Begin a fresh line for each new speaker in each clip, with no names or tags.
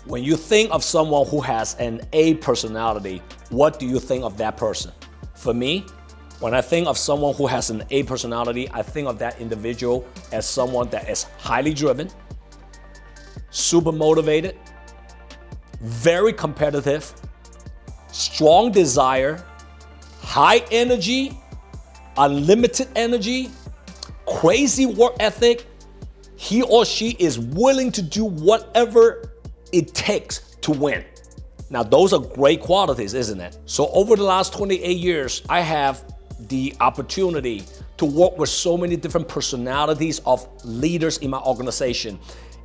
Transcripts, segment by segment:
When you think of someone who has an A personality, what do you think of that person? For me, when I think of someone who has an A personality, I think of that individual as someone that is highly driven, super motivated, very competitive, strong desire, high energy, unlimited energy, crazy work ethic. He or she is willing to do whatever it takes to win. Now, those are great qualities, isn't it? So over the last 28 years, I have the opportunity to work with so many different personalities of leaders in my organization.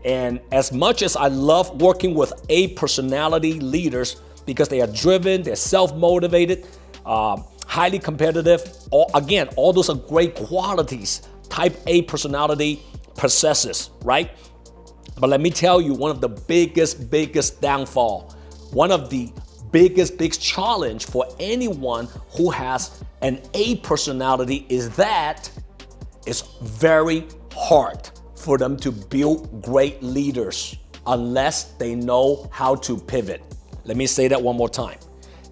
And as much as I love working with A personality leaders because they are driven, they're self-motivated, highly competitive, all those are great qualities type A personality possesses, right? But let me tell you, one of the biggest downfall, one of the biggest challenge for anyone who has an A personality is that it's very hard for them to build great leaders unless they know how to pivot. Let me say that one more time.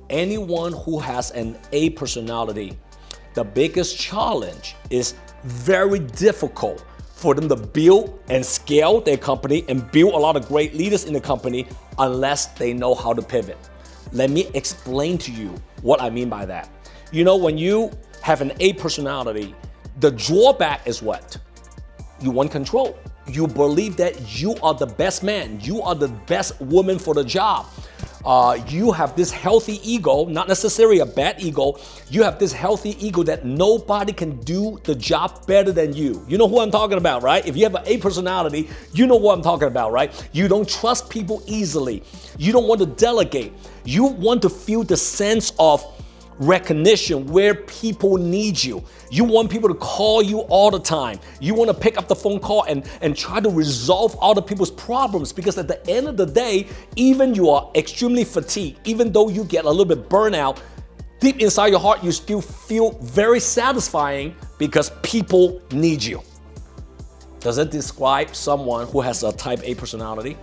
Anyone who has an A personality, the biggest challenge is very difficult for them to build and scale their company and build a lot of great leaders in the company unless they know how to pivot. Let me explain to you what I mean by that. You know, when you have an A personality, the drawback is what? You want control. You believe that you are the best man, you are the best woman for the job. You have this healthy ego, not necessarily a bad ego. You have this healthy ego that nobody can do the job better than you. You know who I'm talking about, right? If you have an A personality, you know what I'm talking about, right? You don't trust people easily. You don't want to delegate. You want to feel the sense of recognition where people need you. You want people to call you all the time. You want to pick up the phone call and try to resolve other people's problems, because at the end of the day, even you are extremely fatigued, even though you get a little bit burnout, deep inside your heart, you still feel very satisfying because people need you. Does it describe someone who has a type A personality?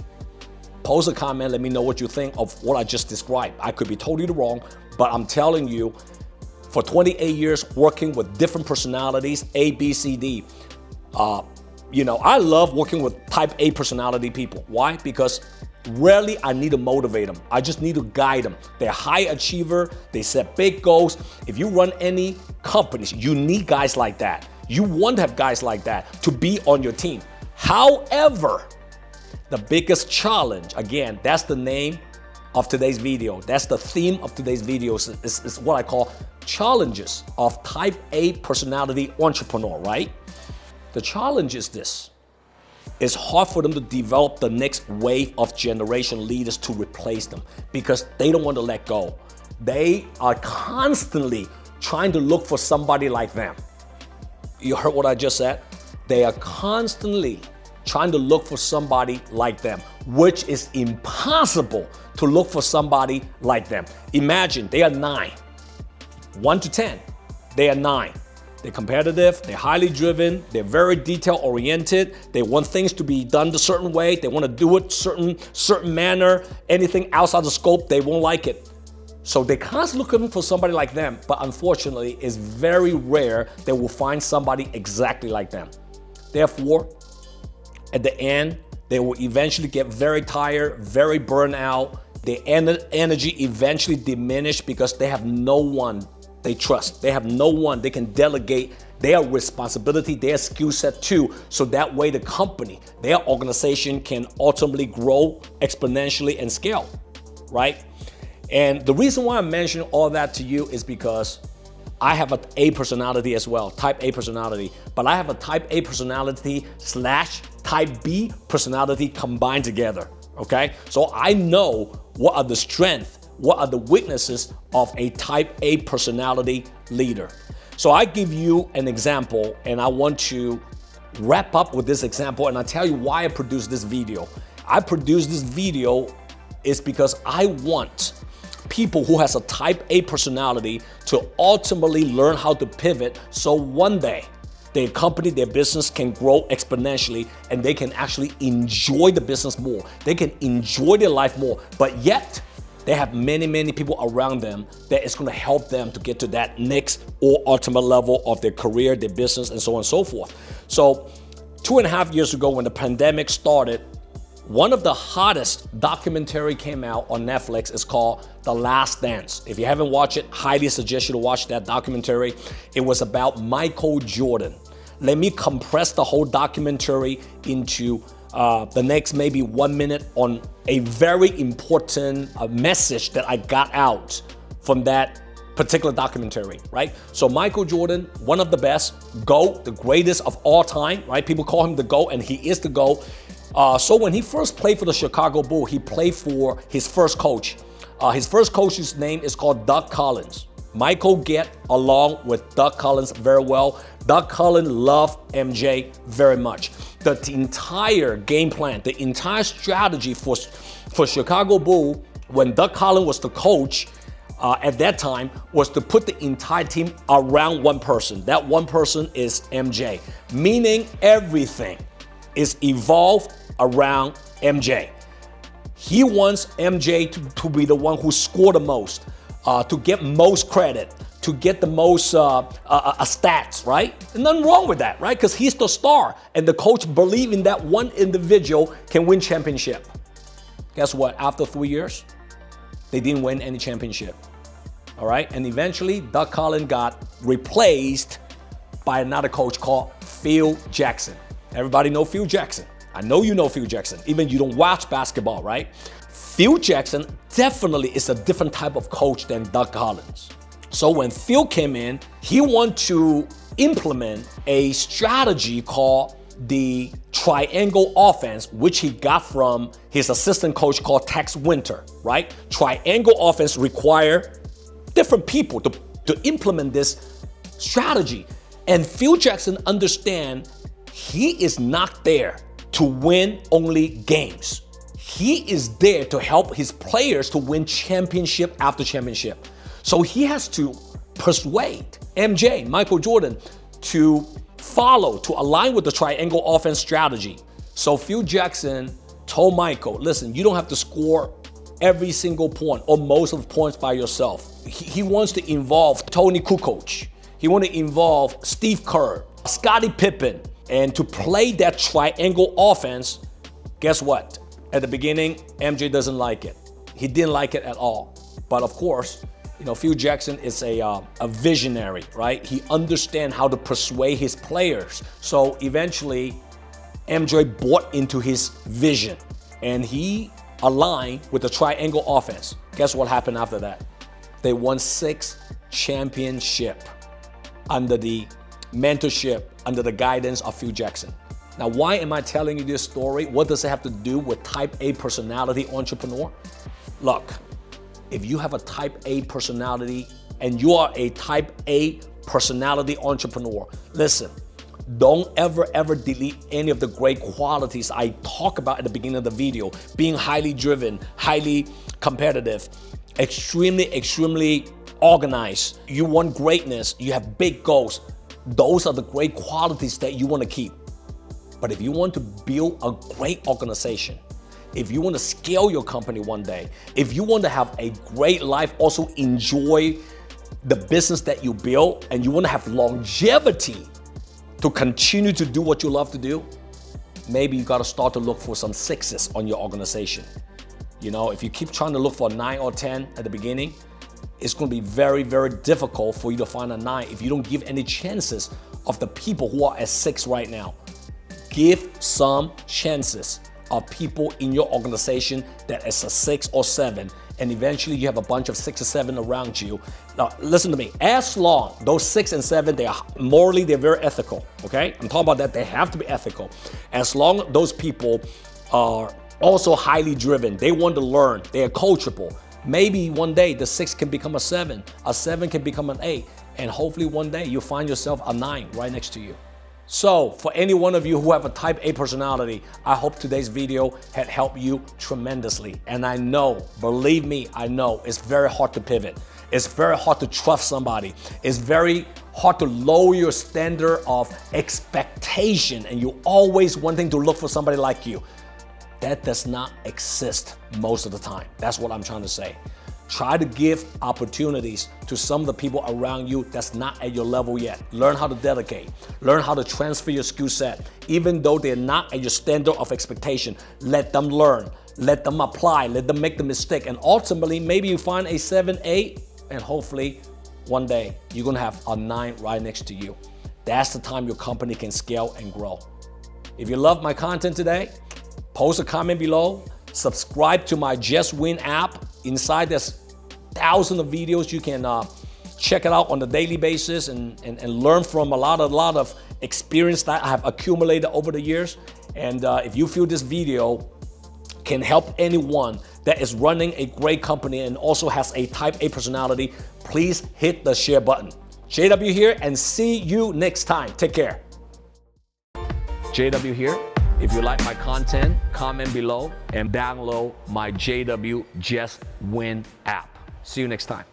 Post a comment, let me know what you think of what I just described. I could be totally wrong, but I'm telling you, for 28 years working with different personalities, A, B, C, D, I love working with type A personality people. Why? Because rarely I need to motivate them. I just need to guide them. They're high achiever. They set big goals. If you run any companies, you need guys like that. You want to have guys like that to be on your team. However, the biggest challenge, again, that's the name of today's video. That's the theme of today's video is what I call challenges of type A personality entrepreneur, right? The challenge is this. It's hard for them to develop the next wave of generation leaders to replace them because they don't want to let go. They are constantly trying to look for somebody like them. You heard what I just said? They are constantly trying to look for somebody like them, which is impossible to look for somebody like them. Imagine they are 9, 1 to 10, they are 9. They're competitive, they're highly driven, they're very detail oriented, they want things to be done a certain way, they want to do it certain manner, anything outside the scope, they won't like it. So they're constantly looking for somebody like them, but unfortunately, it's very rare they will find somebody exactly like them. Therefore, at the end, they will eventually get very tired, very burnt out. Their energy eventually diminish because they have no one they trust. They have no one they can delegate their responsibility, their skill set to, so that way the company, their organization can ultimately grow exponentially and scale, right? And the reason why I'm mentioning all that to you is because I have an A personality as well, type A personality, but I have a type A personality / type B personality combined together, okay? So I know what are the strengths, what are the weaknesses of a type A personality leader. So I give you an example, and I want to wrap up with this example, and I'll tell you why I produced this video. I produced this video is because I want people who has a type A personality to ultimately learn how to pivot, so one day their company, their business can grow exponentially, and they can actually enjoy the business more. They can enjoy their life more, but yet they have many, many people around them that is going to help them to get to that next or ultimate level of their career, their business, and so on and so forth. So 2.5 years ago, when the pandemic started, one of the hottest documentary came out on Netflix. It's called The Last Dance. If you haven't watched it, highly suggest you to watch that documentary. It was about Michael Jordan. Let me compress the whole documentary into the next maybe 1 minute on a very important message that I got out from that particular documentary, right? So Michael Jordan, one of the best, GOAT, the greatest of all time, right? People call him the GOAT, and he is the GOAT. So when he first played for the Chicago Bulls, he played for his first coach. His first coach's name is called Doug Collins. Michael get along with Doug Collins very well. Doug Collins loved MJ very much. The entire game plan, the entire strategy for Chicago Bulls, when Doug Collins was the coach at that time, was to put the entire team around one person. That one person is MJ, meaning everything is evolved around MJ. He wants MJ to be the one who scored the most, to get most credit, to get the most stats, right? And nothing wrong with that, right? Because he's the star, and the coach believes in that one individual can win championship. Guess what? After 3 years, they didn't win any championship. All right, and eventually Doug Collins got replaced by another coach called Phil Jackson. Everybody know Phil Jackson. I know you know Phil Jackson, even you don't watch basketball, right? Phil Jackson definitely is a different type of coach than Doug Collins. So when Phil came in, he wanted to implement a strategy called the triangle offense, which he got from his assistant coach called Tex Winter, right? Triangle offense require different people to implement this strategy. And Phil Jackson understand he is not there to win only games. He is there to help his players to win championship after championship. So he has to persuade MJ, Michael Jordan, to follow, to align with the triangle offense strategy. So Phil Jackson told Michael, listen, you don't have to score every single point or most of the points by yourself. He wants to involve Tony Kukoc. He wants to involve Steve Kerr, Scottie Pippen, and to play that triangle offense. Guess what? At the beginning, MJ doesn't like it. He didn't like it at all. But of course, Phil Jackson is a visionary, right? He understands how to persuade his players. So eventually, MJ bought into his vision, and he aligned with the triangle offense. Guess what happened after that? They won 6 championships under the mentorship, under the guidance of Phil Jackson. Now, why am I telling you this story? What does it have to do with type A personality entrepreneur? Look, if you have a type A personality and you are a type A personality entrepreneur, listen, don't ever delete any of the great qualities I talk about at the beginning of the video. Being highly driven, highly competitive, extremely organized. You want greatness, you have big goals. Those are the great qualities that you want to keep. But if you want to build a great organization, if you want to scale your company one day, if you want to have a great life, also enjoy the business that you build, and you want to have longevity to continue to do what you love to do, maybe you got to start to look for some 6s on your organization. If you keep trying to look for a 9 or 10 at the beginning, it's going to be very difficult for you to find a 9 if you don't give any chances of the people who are at 6 right now. Give some chances of people in your organization that is a 6 or 7, and eventually you have a bunch of 6 or 7 around you. Now, listen to me. As long those 6 and 7, they're very ethical, okay? I'm talking about that. They have to be ethical. As long those people are also highly driven, they want to learn, they are coachable. Maybe one day the 6 can become a 7 can become an 8, and hopefully one day you'll find yourself a 9 right next to you. So for any one of you who have a type A personality, I hope today's video had helped you tremendously. And I know, believe me, I know it's very hard to pivot. It's very hard to trust somebody. It's very hard to lower your standard of expectation and you always wanting to look for somebody like you. That does not exist most of the time. That's what I'm trying to say. Try to give opportunities to some of the people around you that's not at your level yet. Learn how to delegate. Learn how to transfer your skill set. Even though they're not at your standard of expectation, let them learn. Let them apply. Let them make the mistake. And ultimately, maybe you find a 7, 8, and hopefully one day you're gonna have a 9 right next to you. That's the time your company can scale and grow. If you love my content today, post a comment below. Subscribe to my Just Win app. Inside there's thousands of videos. You can check it out on a daily basis and learn from a lot of experience that I have accumulated over the years. And if you feel this video can help anyone that is running a great company and also has a type A personality, please hit the share button. JW here, and see you next time. Take care. JW here. If you like my content, comment below and download my JW Just Win app. See you next time.